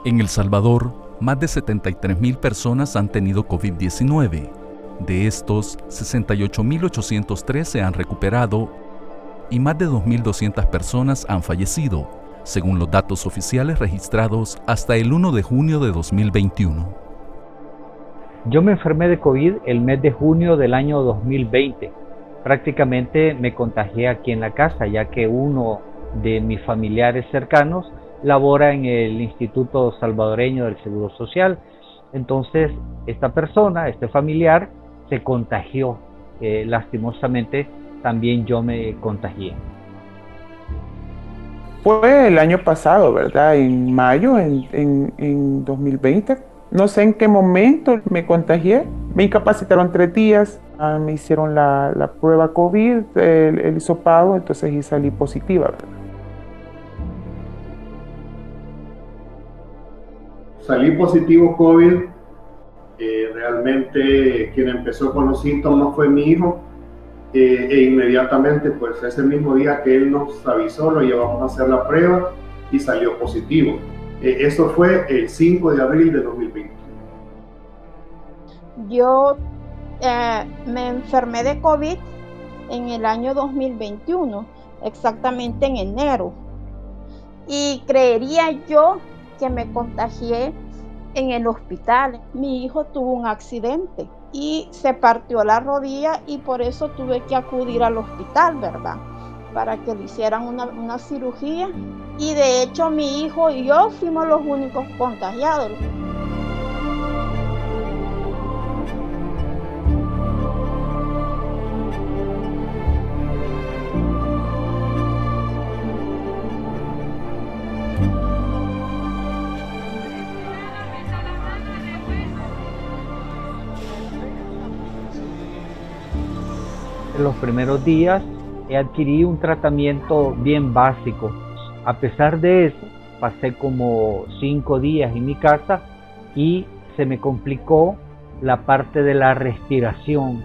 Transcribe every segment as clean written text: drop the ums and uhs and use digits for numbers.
En El Salvador, más de 73.000 personas han tenido COVID-19. De estos, 68.803 se han recuperado y más de 2.200 personas han fallecido, según los datos oficiales registrados hasta el 1 de junio de 2021. Yo me enfermé de COVID el mes de junio del año 2020. Prácticamente me contagié aquí en la casa, ya que uno de mis familiares cercanos labora en el Instituto Salvadoreño del Seguro Social. Entonces, esta persona, este familiar, se contagió. Lastimosamente, también yo me contagié. Fue el año pasado, ¿verdad? En mayo, en 2020. No sé en qué momento me contagié. Me incapacitaron 3 días. Me hicieron la prueba COVID, el hisopado, entonces y salí positiva, ¿verdad? Salí positivo COVID. Realmente quien empezó con los síntomas fue mi hijo. E inmediatamente, pues ese mismo día que él nos avisó, lo llevamos a hacer la prueba y salió positivo. Eso fue el 5 de abril de 2020. Yo me enfermé de COVID en el año 2021, exactamente en enero. Y creería yo que me contagié en el hospital. Mi hijo tuvo un accidente y se partió la rodilla y por eso tuve que acudir al hospital, ¿verdad? Para que le hicieran una cirugía. Y de hecho mi hijo y yo fuimos los únicos contagiados. En los primeros días adquirí un tratamiento bien básico. A pesar de eso, pasé como 5 días en mi casa y se me complicó la parte de la respiración.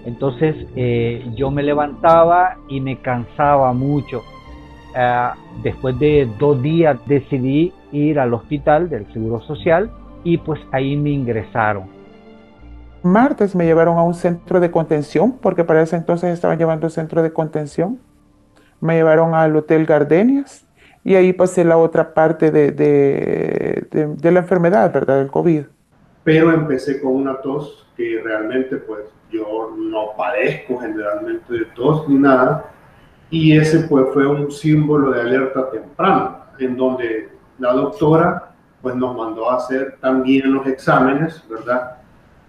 Entonces yo me levantaba y me cansaba mucho. Después de 2 días decidí ir al hospital del Seguro Social y pues ahí me ingresaron. Martes me llevaron a un centro de contención, porque para ese entonces estaban llevando el centro de contención. Me llevaron al Hotel Gardenias y ahí pasé la otra parte de la enfermedad, ¿verdad? Del COVID. Pero empecé con una tos que realmente pues yo no padezco generalmente de tos ni nada, y ese pues fue un símbolo de alerta temprana, en donde la doctora pues nos mandó a hacer también los exámenes, ¿verdad?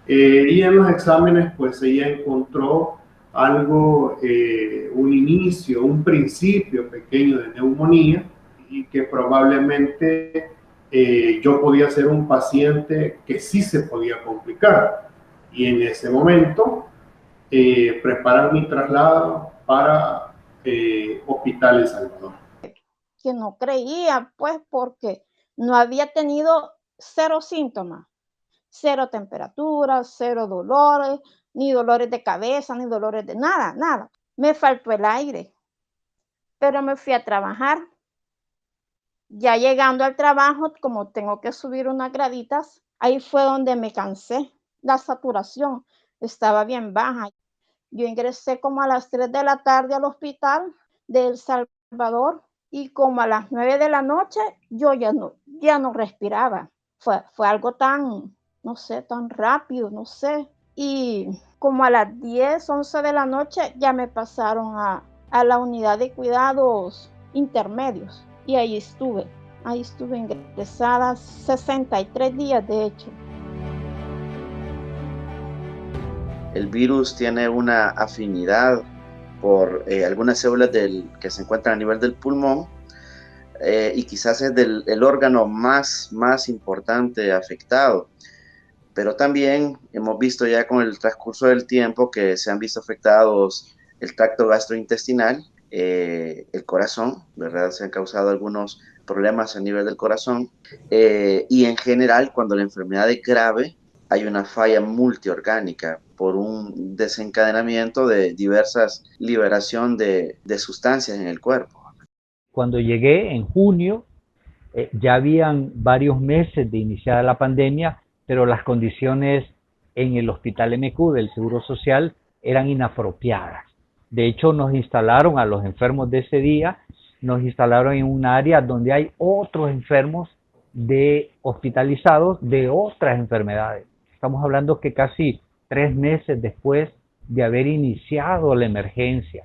Y en los exámenes pues ella encontró algo, un inicio, un principio pequeño de neumonía, y que probablemente yo podía ser un paciente que sí se podía complicar. Y en ese momento preparan mi traslado para Hospital El Salvador. Que no creía, pues, porque no había tenido cero síntomas, cero temperatura, cero dolores, ni dolores de cabeza, ni dolores de nada, nada. Me faltó el aire, pero me fui a trabajar. Ya llegando al trabajo, como tengo que subir unas graditas, ahí fue donde me cansé. La saturación estaba bien baja. Yo ingresé como a las 3 de la tarde al hospital de El Salvador y como a las 9 de la noche yo ya no respiraba. Fue algo tan, no sé, tan rápido, no sé. Y como a las 10, 11 de la noche ya me pasaron a la unidad de cuidados intermedios y ahí estuve ingresada 63 días de hecho. El virus tiene una afinidad por algunas células que se encuentran a nivel del pulmón y quizás es el órgano más importante afectado. Pero también hemos visto ya con el transcurso del tiempo que se han visto afectados el tracto gastrointestinal, el corazón, ¿verdad? Se han causado algunos problemas a nivel del corazón y en general cuando la enfermedad es grave hay una falla multiorgánica por un desencadenamiento de diversas liberación de sustancias en el cuerpo. Cuando llegué en junio, Ya habían varios meses de iniciada la pandemia, pero las condiciones en el Hospital MQ del Seguro Social eran inapropiadas. De hecho, nos instalaron a los enfermos de ese día, nos instalaron en un área donde hay otros enfermos hospitalizados de otras enfermedades. Estamos hablando que casi 3 meses después de haber iniciado la emergencia,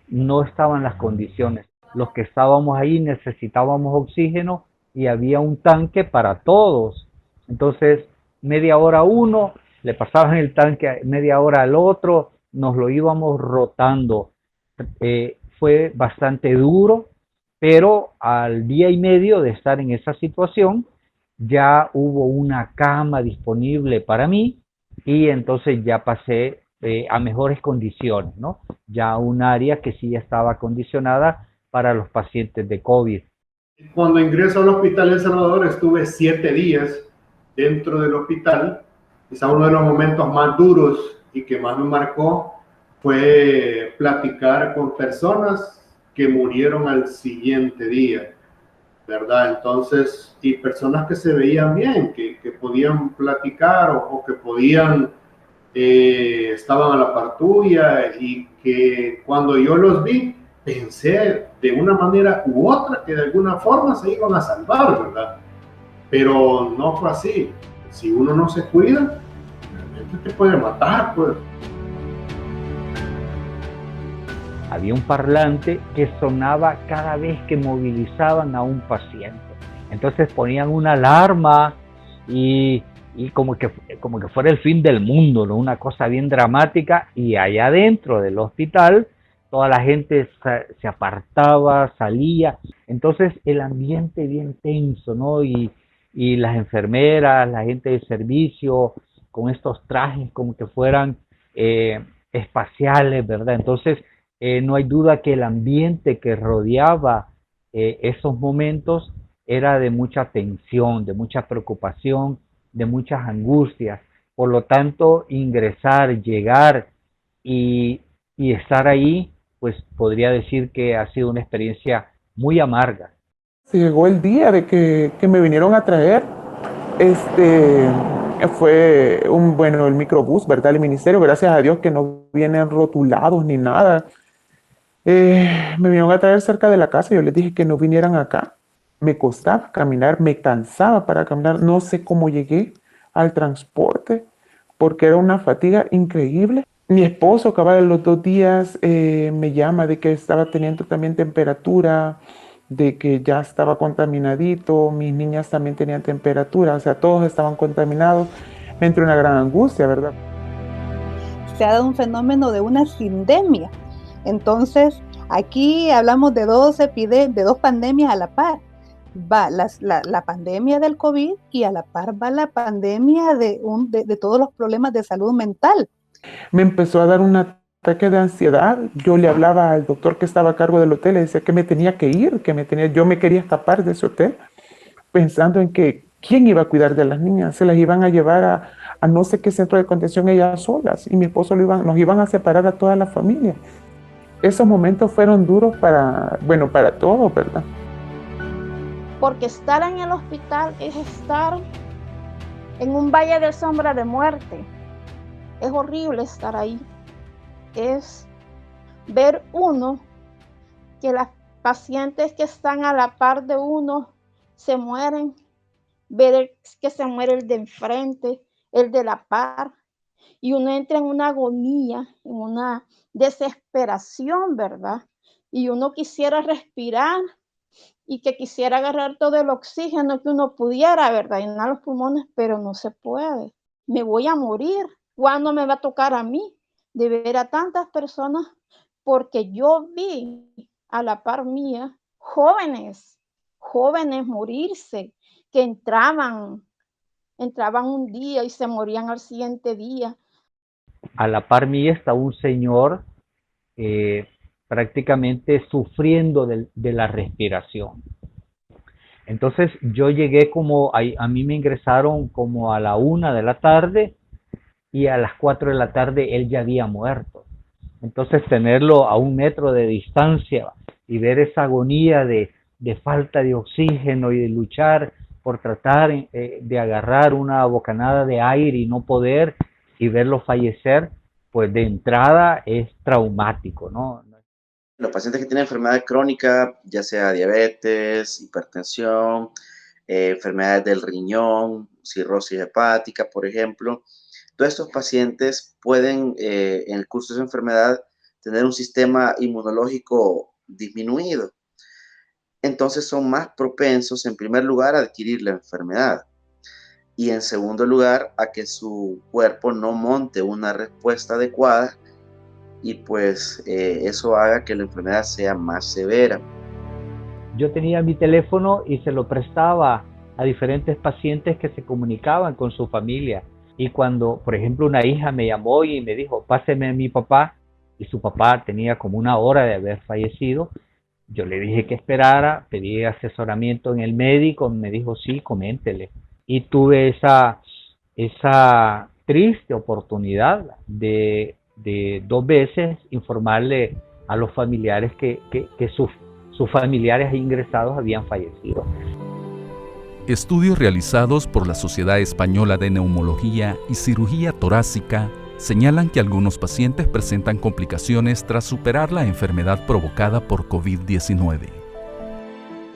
no estaban las condiciones. Los que estábamos ahí necesitábamos oxígeno y había un tanque para todos. Entonces, media hora a uno, le pasaban el tanque media hora al otro, nos lo íbamos rotando. Fue bastante duro, pero al día y medio de estar en esa situación, ya hubo una cama disponible para mí y entonces ya pasé a mejores condiciones, ¿no? Ya un área que sí estaba acondicionada para los pacientes de COVID. Cuando ingreso al hospital El Salvador estuve 7 días dentro del hospital. Quizá uno de los momentos más duros y que más me marcó fue platicar con personas que murieron al siguiente día, ¿verdad? Entonces, y personas que se veían bien, que podían platicar o que podían, estaban a la par tuya, y que cuando yo los vi, pensé de una manera u otra que de alguna forma se iban a salvar, ¿verdad? Pero no fue así. Si uno no se cuida, realmente te puede matar, pues. Había un parlante que sonaba cada vez que movilizaban a un paciente. Entonces ponían una alarma y como que fuera el fin del mundo, ¿no? Una cosa bien dramática, y allá dentro del hospital toda la gente se apartaba, salía. Entonces el ambiente bien tenso, ¿no? Y las enfermeras, la gente de servicio, con estos trajes como que fueran espaciales, ¿verdad? Entonces no hay duda que el ambiente que rodeaba esos momentos era de mucha tensión, de mucha preocupación, de muchas angustias. Por lo tanto, ingresar, llegar y estar ahí, pues podría decir que ha sido una experiencia muy amarga. Llegó el día de que me vinieron a traer, fue el microbús, ¿verdad? El ministerio, gracias a Dios que no vienen rotulados ni nada. Me vinieron a traer cerca de la casa, yo les dije que no vinieran acá. Me costaba caminar, me cansaba para caminar, no sé cómo llegué al transporte, porque era una fatiga increíble. Mi esposo, acababa los 2 días, me llama de que estaba teniendo también temperatura, de que ya estaba contaminadito, mis niñas también tenían temperatura, o sea, todos estaban contaminados. Me entró una gran angustia, ¿verdad? Se ha dado un fenómeno de una sindemia. Entonces, aquí hablamos de dos pandemias a la par. Va la pandemia del COVID y a la par va la pandemia de todos los problemas de salud mental. Me empezó a dar un ataque de ansiedad. Yo le hablaba al doctor que estaba a cargo del hotel, le decía que me tenía que ir, yo me quería escapar de ese hotel, pensando en que quién iba a cuidar de las niñas, se las iban a llevar a no sé qué centro de contención ellas solas, y mi esposo nos iban a separar a toda la familia. Esos momentos fueron duros para todos, ¿verdad? Porque estar en el hospital es estar en un valle de sombra de muerte. Es horrible estar ahí. Es ver uno que las pacientes que están a la par de uno se mueren, ver que se muere el de enfrente, el de la par, y uno entra en una agonía, en una desesperación, ¿verdad? Y uno quisiera respirar y que quisiera agarrar todo el oxígeno que uno pudiera, ¿verdad? Llenar los pulmones, pero no se puede. Me voy a morir. ¿Cuándo me va a tocar a mí de ver a tantas personas? Porque yo vi a la par mía jóvenes morirse, que entraban un día y se morían al siguiente día. A la par mía está un señor prácticamente sufriendo de la respiración. Entonces yo llegué a mí me ingresaron como a la 1 de la tarde y a las 4 de la tarde él ya había muerto. Entonces tenerlo a 1 metro de distancia y ver esa agonía de de falta de oxígeno y de luchar por tratar de agarrar una bocanada de aire y no poder y verlo fallecer, pues de entrada es traumático, ¿no? Los pacientes que tienen enfermedad crónica, ya sea diabetes, hipertensión, enfermedades del riñón, cirrosis hepática, por ejemplo, todos estos pacientes pueden, en el curso de su enfermedad, tener un sistema inmunológico disminuido. Entonces son más propensos, en primer lugar, a adquirir la enfermedad y, en segundo lugar, a que su cuerpo no monte una respuesta adecuada y pues eso haga que la enfermedad sea más severa. Yo tenía mi teléfono y se lo prestaba a diferentes pacientes que se comunicaban con su familia. Y cuando, por ejemplo, una hija me llamó y me dijo, páseme a mi papá, y su papá tenía como 1 hora de haber fallecido, yo le dije que esperara, pedí asesoramiento en el médico, me dijo, sí, coméntele. Y tuve esa triste oportunidad de 2 veces informarle a los familiares que sus familiares ingresados habían fallecido. Estudios realizados por la Sociedad Española de Neumología y Cirugía Torácica señalan que algunos pacientes presentan complicaciones tras superar la enfermedad provocada por COVID-19.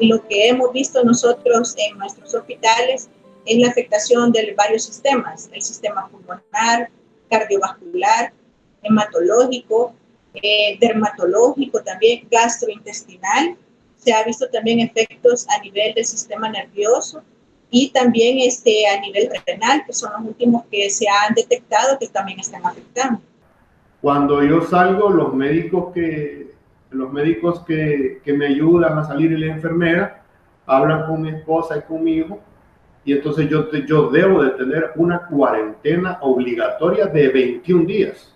Lo que hemos visto nosotros en nuestros hospitales es la afectación de varios sistemas, el sistema pulmonar, cardiovascular, hematológico, dermatológico, también gastrointestinal. Se ha visto también efectos a nivel del sistema nervioso y también a nivel renal, que son los últimos que se han detectado que también están afectando. Cuando yo salgo, los médicos que me ayudan a salir y la enfermera hablan con mi esposa y con mi hijo, y entonces yo debo de tener una cuarentena obligatoria de 21 días.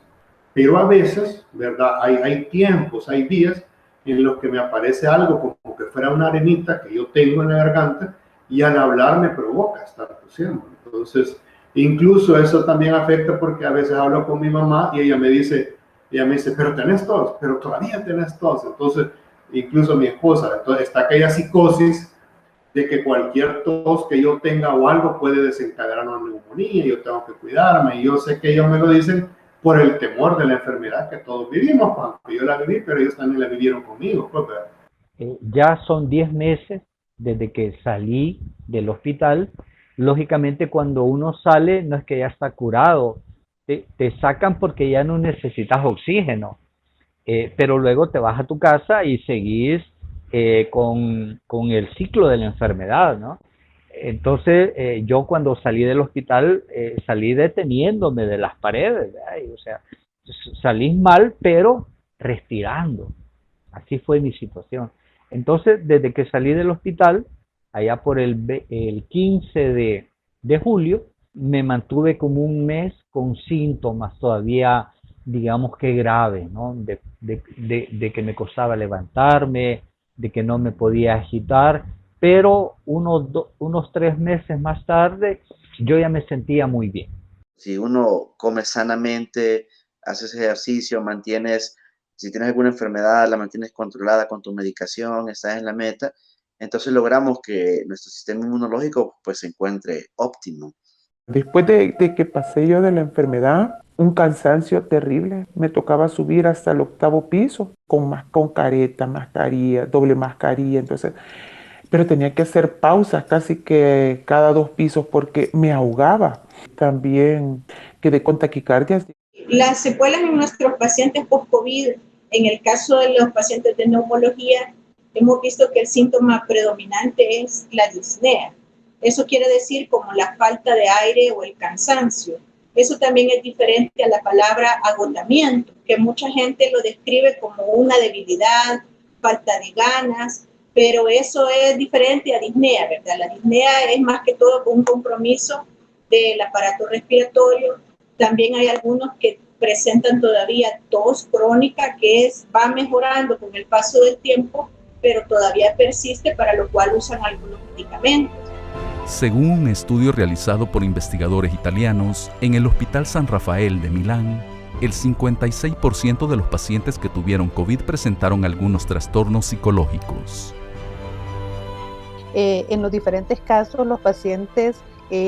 Pero a veces, ¿verdad? Hay tiempos, hay días en los que me aparece algo como que fuera una arenita que yo tengo en la garganta y al hablar me provoca estar tosiendo. Entonces, incluso eso también afecta porque a veces hablo con mi mamá y ella me dice, pero tenés tos, pero todavía tenés tos. Entonces, incluso mi esposa, entonces está aquella psicosis de que cualquier tos que yo tenga o algo puede desencadenar una neumonía, yo tengo que cuidarme, y yo sé que ellos me lo dicen por el temor de la enfermedad que todos vivimos, cuando yo la viví, pero ellos también la vivieron conmigo. Ya son 10 meses desde que salí del hospital. Lógicamente, cuando uno sale, no es que ya está curado, te sacan porque ya no necesitas oxígeno, pero luego te vas a tu casa y seguís con el ciclo de la enfermedad, ¿no? Entonces, yo cuando salí del hospital, salí deteniéndome de las paredes, ¿verdad? O sea, salí mal, pero respirando. Así fue mi situación. Entonces, desde que salí del hospital, allá por el 15 de julio, me mantuve como 1 mes con síntomas todavía, digamos que graves, ¿no? De que me costaba levantarme, de que no me podía agitar, pero unos 3 meses más tarde yo ya me sentía muy bien. Si uno come sanamente, haces ejercicio, si tienes alguna enfermedad, la mantienes controlada con tu medicación, estás en la meta, entonces logramos que nuestro sistema inmunológico pues se encuentre óptimo. Después de que pasé yo de la enfermedad, un cansancio terrible, me tocaba subir hasta el 8º piso con careta, mascarilla, doble mascarilla, entonces, pero tenía que hacer pausas casi que cada 2 pisos porque me ahogaba. También quedé con taquicardias. Las secuelas en nuestros pacientes post-COVID, en el caso de los pacientes de neumología, hemos visto que el síntoma predominante es la disnea. Eso quiere decir como la falta de aire o el cansancio. Eso también es diferente a la palabra agotamiento, que mucha gente lo describe como una debilidad, falta de ganas, pero eso es diferente a disnea, ¿verdad? La disnea es más que todo un compromiso del aparato respiratorio. También hay algunos que presentan todavía tos crónica que va mejorando con el paso del tiempo, pero todavía persiste, para lo cual usan algunos medicamentos. Según un estudio realizado por investigadores italianos, en el Hospital San Rafael de Milán, el 56% de los pacientes que tuvieron COVID presentaron algunos trastornos psicológicos. En los diferentes casos, los pacientes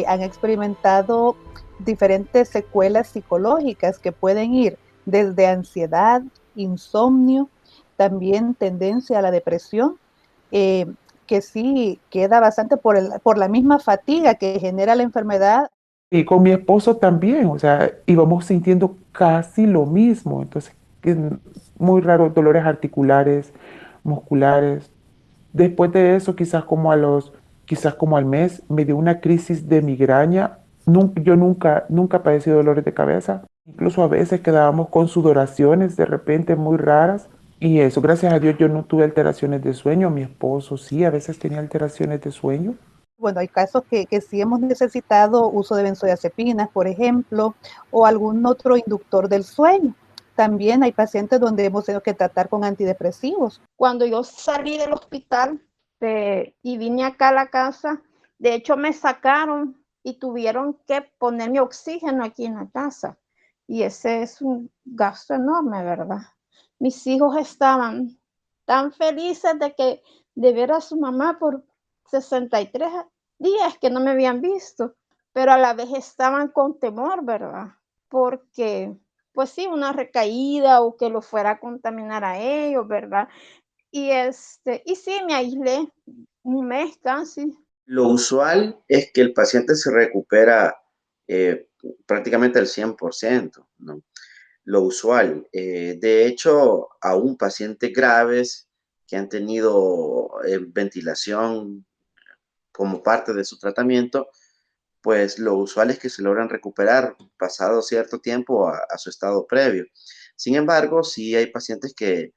han experimentado diferentes secuelas psicológicas que pueden ir desde ansiedad, insomnio, también tendencia a la depresión, que sí queda bastante por la misma fatiga que genera la enfermedad. Y con mi esposo también, o sea, íbamos sintiendo casi lo mismo. Entonces, es muy raro, dolores articulares, musculares. Después de eso, quizás como al mes, me dio una crisis de migraña. Yo nunca padecí dolores de cabeza. Incluso a veces quedábamos con sudoraciones de repente muy raras. Y eso, gracias a Dios, yo no tuve alteraciones de sueño. Mi esposo sí, a veces tenía alteraciones de sueño. Bueno, hay casos que sí hemos necesitado uso de benzodiazepinas, por ejemplo, o algún otro inductor del sueño. También hay pacientes donde hemos tenido que tratar con antidepresivos. Cuando yo salí del hospital y vine acá a la casa, de hecho me sacaron y tuvieron que ponerme oxígeno aquí en la casa. Y ese es un gasto enorme, ¿verdad? Mis hijos estaban tan felices de ver a su mamá por 63 días que no me habían visto, pero a la vez estaban con temor, ¿verdad? Porque, pues sí, una recaída o que lo fuera a contaminar a ellos, ¿verdad? Y sí, me aislé un mes casi. Lo usual es que el paciente se recupera prácticamente al 100%, ¿no? Lo usual. De hecho, aún pacientes graves que han tenido ventilación como parte de su tratamiento, pues lo usual es que se logran recuperar pasado cierto tiempo a su estado previo. Sin embargo, sí hay pacientes que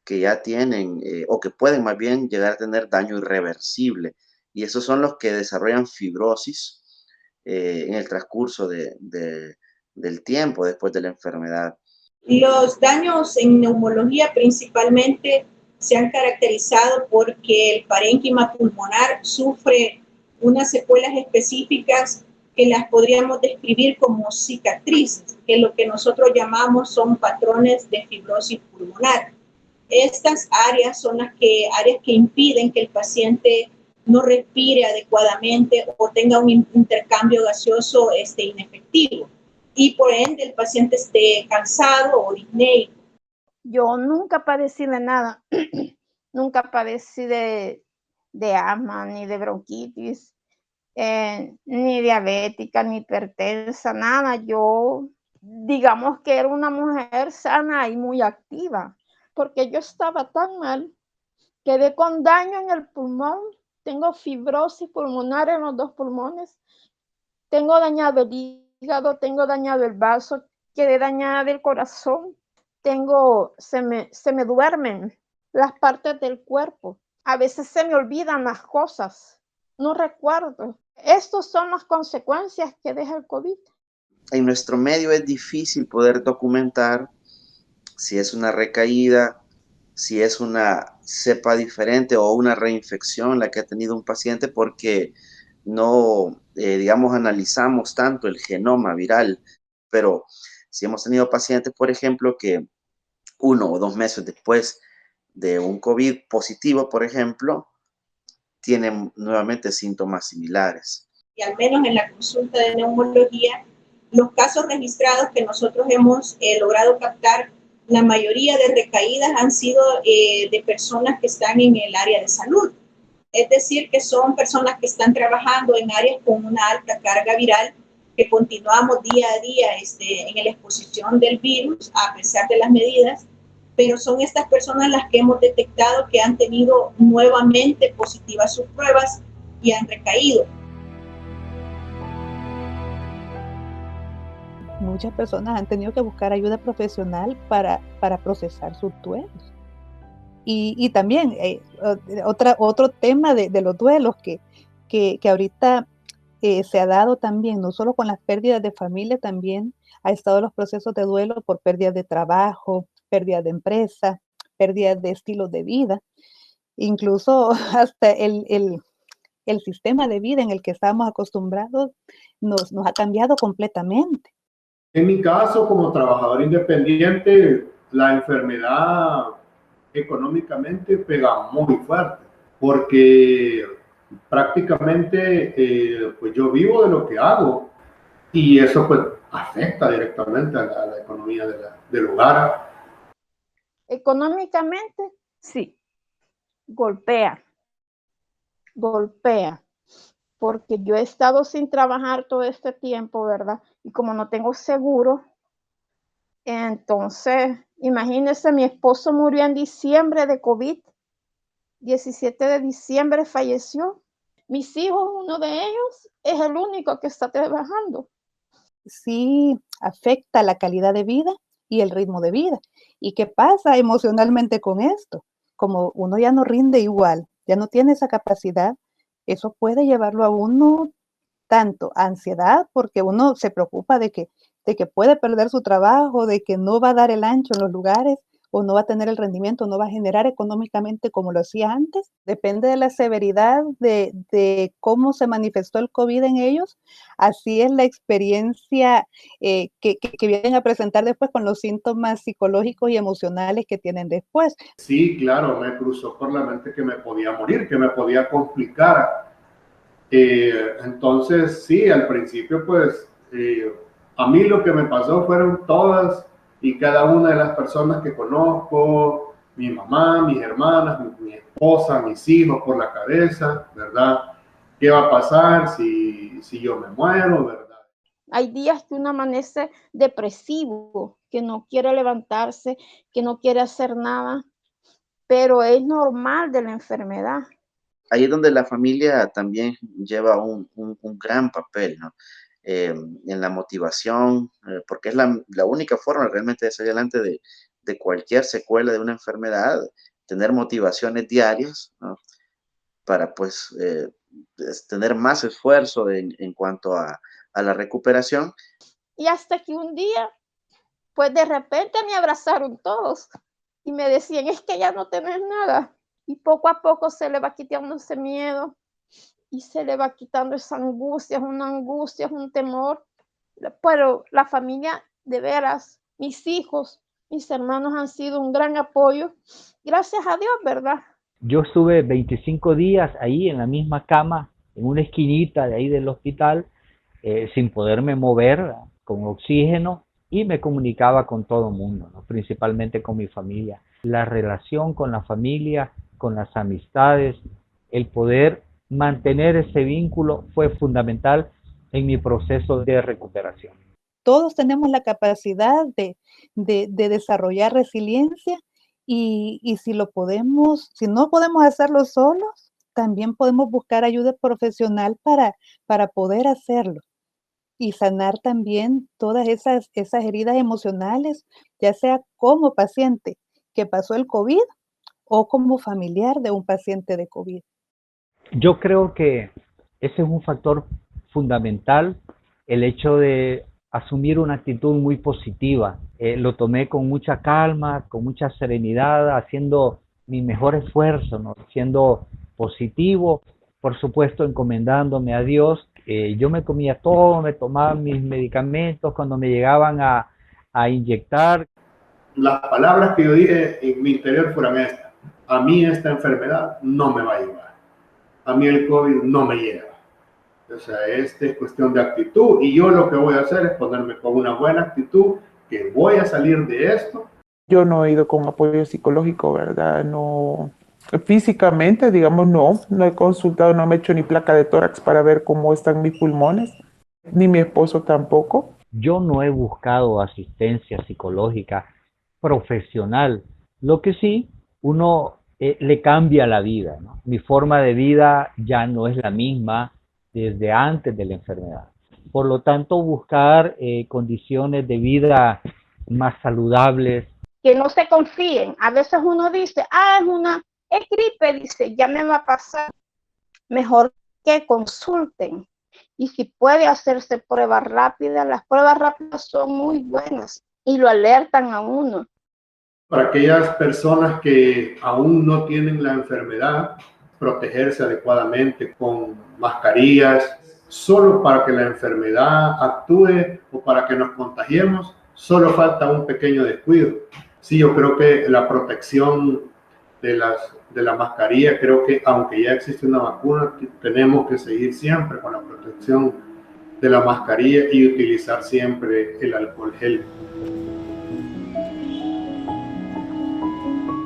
ya tienen o que pueden más bien llegar a tener daño irreversible, y esos son los que desarrollan fibrosis en el transcurso del tiempo después de la enfermedad. Los daños en neumología principalmente se han caracterizado porque el parénquima pulmonar sufre unas secuelas específicas que las podríamos describir como cicatrices, que lo que nosotros llamamos son patrones de fibrosis pulmonar. Estas áreas son áreas que impiden que el paciente no respire adecuadamente o tenga un intercambio gaseoso inefectivo, y por ende el paciente esté cansado o disnéico. Yo nunca padecí de nada, nunca padecí de asma, ni de bronquitis, ni diabética, ni hipertensa, nada. Yo, digamos que era una mujer sana y muy activa, porque yo estaba tan mal, quedé con daño en el pulmón, tengo fibrosis pulmonar en los 2 pulmones, tengo dañado el hígado, tengo dañado el vaso, quedé dañada del corazón, se me duermen las partes del cuerpo, a veces se me olvidan las cosas, no recuerdo. Estas son las consecuencias que deja el COVID. En nuestro medio es difícil poder documentar si es una recaída, si es una cepa diferente o una reinfección la que ha tenido un paciente, porque no, digamos, analizamos tanto el genoma viral. Pero si hemos tenido pacientes, por ejemplo, que 1 o 2 meses después de un COVID positivo, por ejemplo, tienen nuevamente síntomas similares. Y al menos en la consulta de neumología, los casos registrados que nosotros hemos logrado captar, la mayoría de recaídas han sido de personas que están en el área de salud. Es decir, que son personas que están trabajando en áreas con una alta carga viral, que continuamos día a día en la exposición del virus a pesar de las medidas, pero son estas personas las que hemos detectado que han tenido nuevamente positivas sus pruebas y han recaído. Muchas personas han tenido que buscar ayuda profesional para procesar sus duelos. Y también otro tema de los duelos que ahorita se ha dado también, no solo con las pérdidas de familia, también ha estado los procesos de duelo por pérdidas de trabajo, pérdidas de empresa, pérdidas de estilos de vida, incluso hasta el sistema de vida en el que estábamos acostumbrados nos ha cambiado completamente. En mi caso, como trabajador independiente, la enfermedad económicamente pega muy fuerte, porque prácticamente pues yo vivo de lo que hago y eso pues afecta directamente a la economía del hogar. Económicamente, sí, golpea, porque yo he estado sin trabajar todo este tiempo, ¿verdad? Y como no tengo seguro, entonces, imagínense, mi esposo murió en diciembre de COVID, 17 de diciembre falleció. Mis hijos, uno de ellos, es el único que está trabajando. Sí, afecta la calidad de vida y el ritmo de vida. ¿Y qué pasa emocionalmente con esto? Como uno ya no rinde igual, ya no tiene esa capacidad, eso puede llevarlo a uno tanto a ansiedad, porque uno se preocupa de que puede perder su trabajo, de que no va a dar el ancho en los lugares, o no va a tener el rendimiento, no va a generar económicamente como lo hacía antes. Depende de la severidad de cómo se manifestó el COVID en ellos. Así es la experiencia que vienen a presentar después con los síntomas psicológicos y emocionales que tienen después. Sí, claro, me cruzó por la mente que me podía morir, que me podía complicar. Entonces, sí, al principio, pues, a mí lo que me pasó fueron todas y cada una de las personas que conozco, mi mamá, mis hermanas, mi esposa, mis hijos por la cabeza, ¿verdad? ¿Qué va a pasar si yo me muero, verdad? Hay días que uno amanece depresivo, que no quiere levantarse, que no quiere hacer nada, pero es normal de la enfermedad. Ahí es donde la familia también lleva un gran papel, ¿no? En la motivación, porque es la única forma realmente de salir adelante de cualquier secuela de una enfermedad, tener motivaciones diarias, ¿no? Para pues tener más esfuerzo en cuanto a la recuperación. Y hasta que un día, pues de repente me abrazaron todos y me decían, es que ya no tenés nada. Y poco a poco se le va quitando ese miedo y se le va quitando esa angustia, es un temor. Pero la familia, de veras, mis hijos, mis hermanos han sido un gran apoyo. Gracias a Dios, ¿verdad? Yo estuve 25 días ahí en la misma cama, en una esquinita de ahí del hospital, sin poderme mover, con oxígeno, y me comunicaba con todo el mundo, ¿no? Principalmente con mi familia. La relación con la familia, con las amistades, el poder mantener ese vínculo fue fundamental en mi proceso de recuperación. Todos tenemos la capacidad de desarrollar resiliencia y si no podemos hacerlo solos, también podemos buscar ayuda profesional para poder hacerlo y sanar también todas esas heridas emocionales, ya sea como paciente que pasó el COVID o como familiar de un paciente de COVID. Yo creo que ese es un factor fundamental, el hecho de asumir una actitud muy positiva. Lo tomé con mucha calma, con mucha serenidad, haciendo mi mejor esfuerzo, ¿no? Siendo positivo, por supuesto encomendándome a Dios. Yo me comía todo, me tomaba mis medicamentos cuando me llegaban a inyectar. Las palabras que yo dije en mi interior fueron estas: a mí esta enfermedad no me va a llevar, a mí el COVID no me lleva. O sea, es cuestión de actitud y yo lo que voy a hacer es ponerme con una buena actitud, que voy a salir de esto. Yo no he ido con apoyo psicológico, ¿verdad? No, físicamente, digamos, no he consultado, no me he hecho ni placa de tórax para ver cómo están mis pulmones, ni mi esposo tampoco. Yo no he buscado asistencia psicológica profesional, lo que sí, uno le cambia la vida, ¿no? Mi forma de vida ya no es la misma desde antes de la enfermedad. Por lo tanto, buscar condiciones de vida más saludables. Que no se confíen. A veces uno dice, es gripe, dice, ya me va a pasar. Mejor que consulten. Y si puede hacerse pruebas rápidas, las pruebas rápidas son muy buenas y lo alertan a uno. Para aquellas personas que aún no tienen la enfermedad, protegerse adecuadamente con mascarillas, solo para que la enfermedad actúe o para que nos contagiemos, solo falta un pequeño descuido. Sí, yo creo que la protección de la mascarilla. Creo que aunque ya existe una vacuna, tenemos que seguir siempre con la protección de la mascarilla y utilizar siempre el alcohol gel.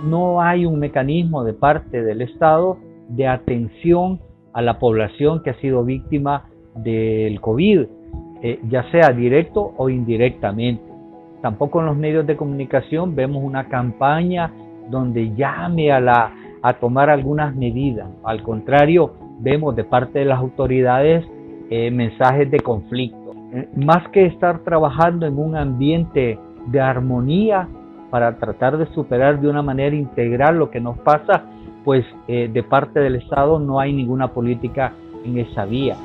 No hay un mecanismo de parte del Estado de atención a la población que ha sido víctima del COVID, ya sea directo o indirectamente. Tampoco en los medios de comunicación vemos una campaña donde llame a tomar algunas medidas. Al contrario, vemos de parte de las autoridades mensajes de conflicto. Más que estar trabajando en un ambiente de armonía para tratar de superar de una manera integral lo que nos pasa, pues de parte del Estado no hay ninguna política en esa vía.